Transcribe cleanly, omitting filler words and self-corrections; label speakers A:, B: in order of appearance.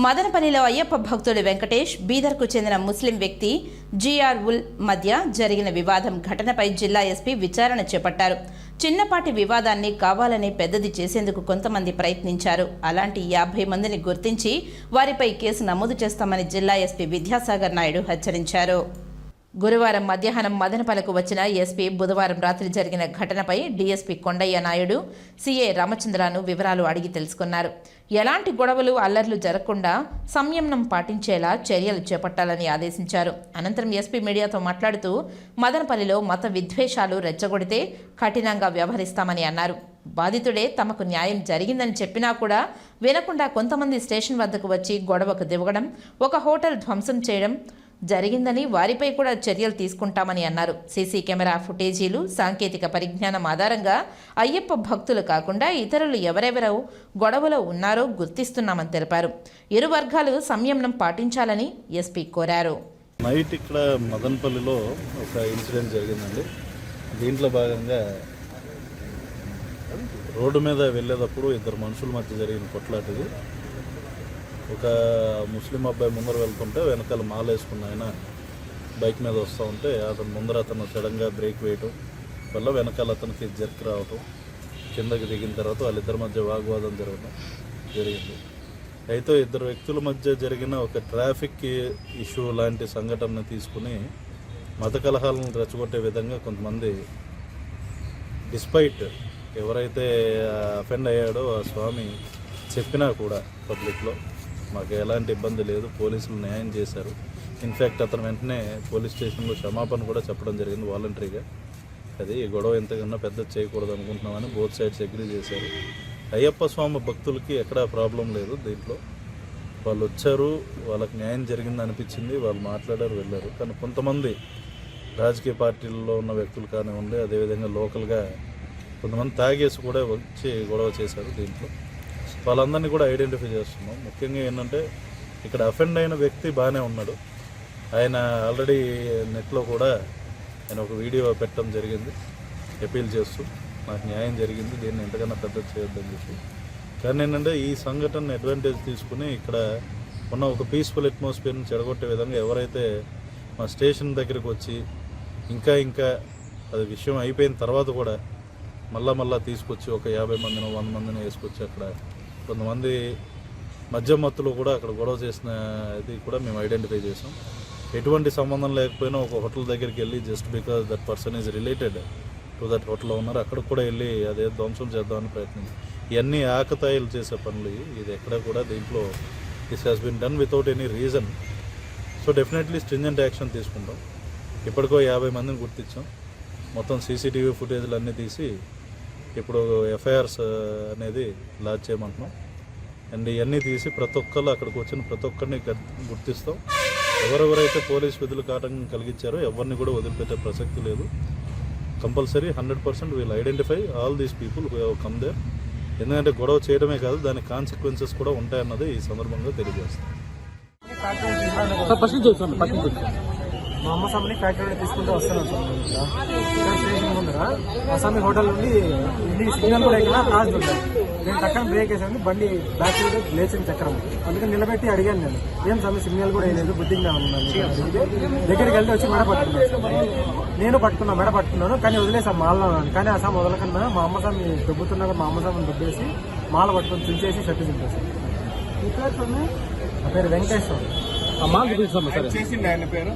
A: మదనపల్లిలో అయ్యప్ప భక్తుడు వెంకటేష్, బీదర్కు చెందిన ముస్లిం వ్యక్తి జిఆర్ ఉల్ మధ్య జరిగిన వివాదం ఘటనపై జిల్లా ఎస్పీ విచారణ చేపట్టారు. చిన్నపాటి వివాదాన్ని కావాలని పెద్దది చేసేందుకు కొంతమంది ప్రయత్నించారు. అలాంటి 50 మందిని గుర్తించి వారిపై కేసు నమోదు చేస్తామని జిల్లా ఎస్పీ విద్యాసాగర్ నాయుడు హెచ్చరించారు. గురువారం మధ్యాహ్నం మదనపల్లికి వచ్చిన ఎస్పీ బుధవారం రాత్రి జరిగిన ఘటనపై డీఎస్పీ కొండయ్య నాయుడు, సీఏ రామచంద్రను వివరాలు అడిగి తెలుసుకున్నారు. ఎలాంటి గొడవలు, అల్లర్లు జరగకుండా సంయమనం పాటించేలా చర్యలు చేపట్టాలని ఆదేశించారు. అనంతరం ఎస్పీ మీడియాతో మాట్లాడుతూ మదనపల్లిలో మత విద్వేషాలు రెచ్చగొడితే కఠినంగా వ్యవహరిస్తామని అన్నారు. బాధితుడే తమకు న్యాయం జరిగిందని చెప్పినా కూడా వినకుండా కొంతమంది స్టేషన్ వద్దకు వచ్చి గొడవకు దిగడం, ఒక హోటల్ ధ్వంసం చేయడం జరిగిందని వారిపై కూడా చర్యలు తీసుకుంటామని అన్నారు. సీసీ కెమెరా ఫుటేజీలు, సాంకేతిక పరిజ్ఞానం ఆధారంగా అయ్యప్ప భక్తులు కాకుండా ఇతరులు ఎవరెవరో గొడవలో ఉన్నారో గుర్తిస్తున్నామని తెలిపారు. ఇరు వర్గాలు సంయమనం పాటించాలని ఎస్పీ కోరారు.
B: నైట్ ఇక్కడ మదనపల్లిలో ఒక ఇన్సిడెంట్ జరిగిందండి. దీంట్లో భాగంగా రోడ్డు మీద వెళ్ళేటప్పుడు ఇద్దరు మనుషుల మధ్య జరిగిన కొట్లాటది. ఒక ముస్లిం అబ్బాయి ముందర వెళ్తుంటే వెనకాల మాల వేసుకున్న ఆయన బైక్ మీద వస్తూ ఉంటే అతను సడన్గా బ్రేక్ వేయటం వల్ల వెనకాల అతనికి జర్క్ రావటం, కిందకి దిగిన తర్వాత వాళ్ళిద్దరి మధ్య వాగ్వాదం జరిగింది. అయితే ఇద్దరు వ్యక్తుల మధ్య జరిగిన ఒక ట్రాఫిక్ ఇష్యూ లాంటి సంఘటనను తీసుకుని మత కలహాలను రెచ్చగొట్టే విధంగా కొంతమంది, డిస్పైట్ ఎవరైతే అఫెండ్ అయ్యాడో ఆ స్వామి చెప్పినా కూడా పబ్లిక్లో మాకు ఎలాంటి ఇబ్బంది లేదు, పోలీసులు న్యాయం చేశారు. ఇన్ఫ్యాక్ట్ అతను వెంటనే పోలీస్ స్టేషన్లో క్షమాపణ కూడా చెప్పడం జరిగింది వాలంటరీగా. అది ఈ గొడవ ఎంతకన్నా పెద్ద చేయకూడదు అనుకుంటున్నామని బోత్ సైడ్స్ అగ్రీ చేశారు. అయ్యప్ప స్వామి భక్తులకి ఎక్కడా ప్రాబ్లం లేదు. దీంట్లో వాళ్ళు వచ్చారు, వాళ్ళకి న్యాయం జరిగింది అనిపించింది, వాళ్ళు మాట్లాడారు, వెళ్ళారు. కానీ కొంతమంది రాజకీయ పార్టీల్లో ఉన్న వ్యక్తులు కానివ్వండి, అదేవిధంగా లోకల్గా కొంతమంది తాగేసి కూడా వచ్చి గొడవ చేశారు. దీంట్లో వాళ్ళందరినీ కూడా ఐడెంటిఫై చేస్తున్నాం. ముఖ్యంగా ఏంటంటే ఇక్కడ అఫెండ్ అయిన వ్యక్తి బాగానే ఉన్నాడు. ఆయన ఆల్రెడీ నెట్లో కూడా ఆయన ఒక వీడియో పెట్టడం జరిగింది అపీల్ చేస్తూ నాకు న్యాయం జరిగింది, దీన్ని ఎంతకన్నా పెద్ద చేయొద్దని చెప్పి. కానీ ఏంటంటే ఈ సంఘటన అడ్వాంటేజ్ తీసుకుని ఇక్కడ ఉన్న ఒక పీస్ఫుల్ అట్మాస్ఫియర్ని చెడగొట్టే విధంగా ఎవరైతే మా స్టేషన్ దగ్గరికి వచ్చి ఇంకా అది విషయం అయిపోయిన తర్వాత కూడా మళ్ళా తీసుకొచ్చి ఒక 50 మందినో 100 మందిని వేసుకొచ్చి అక్కడ కొంతమంది మద్యం మత్తులో కూడా అక్కడ గొడవ చేసిన ఇది కూడా మేము ఐడెంటిఫై చేసాం. ఎటువంటి సంబంధం లేకపోయినా ఒక హోటల్ దగ్గరికి వెళ్ళి just because that person is related to that హోటల్లో ఉన్నారు, అక్కడికి కూడా వెళ్ళి అదే ధ్వంసం చేద్దామని ప్రయత్నించాం. ఇవన్నీ ఆకతాయిలు చేసే పనులు. ఇది ఎక్కడ కూడా దీంట్లో this has been done without any reason. So definitely stringent action తీసుకుంటాం. ఇప్పటికో 50 మందిని గుర్తించాం. మొత్తం సీసీటీవీ ఫుటేజ్లు అన్నీ తీసి ఇప్పుడు ఎఫ్ఐఆర్స్ అనేది లాంచ్ చేయమంటున్నాం. అండ్ ఇవన్నీ తీసి ప్రతి ఒక్కళ్ళు అక్కడికి వచ్చిన ప్రతి ఒక్కరిని గుర్తిస్తాం. ఎవరెవరైతే పోలీస్ విధులకు ఆటంకం కలిగించారో ఎవరిని కూడా వదిలిపెట్టే ప్రసక్తి లేదు. Compulsory 100% will identify all these people who have come there. ఎందుకంటే గొడవ చేయడమే కాదు, దాని కాన్సిక్వెన్సెస్ కూడా ఉంటాయన్నది ఈ సందర్భంగా తెలియజేస్తాం.
C: మా అమ్మ స్వామిని ఫ్యాక్టరీ తీసుకుంటూ వస్తున్నాను సార్. స్టేషన్ ముందర అస్సామి హోటల్ నుండి సిగ్నల్ కూడా ఎక్కినా క్రాస్ ఉంటాయి. నేను చక్కగా బ్రేక్ వేసాను, బండి బ్యాక్ సైడ్ లేచింది చక్రం. అందుకని నిలబెట్టి అడిగాను నేను, ఏం స్వామి సిగ్నల్ కూడా వేయలేదు, బుద్ధిగా ఉన్నాను. దగ్గరికి వెళ్తే వచ్చి మెడ పట్టుకున్నాను. నేను మెడ పట్టుకున్నాను, కానీ వదిలేసాను మాలలో. కానీ ఆ స్వామి వదలకన్నా మా అమ్మ స్వామి దుబ్బుతున్నా మా అమ్మ స్వామిని దుబ్బేసి మాల పట్టుకొని తుంచేసి షర్టు చింపేశాను. నా పేరు వెంకటేశ్వర.
D: చేసింది ఆయన పేరు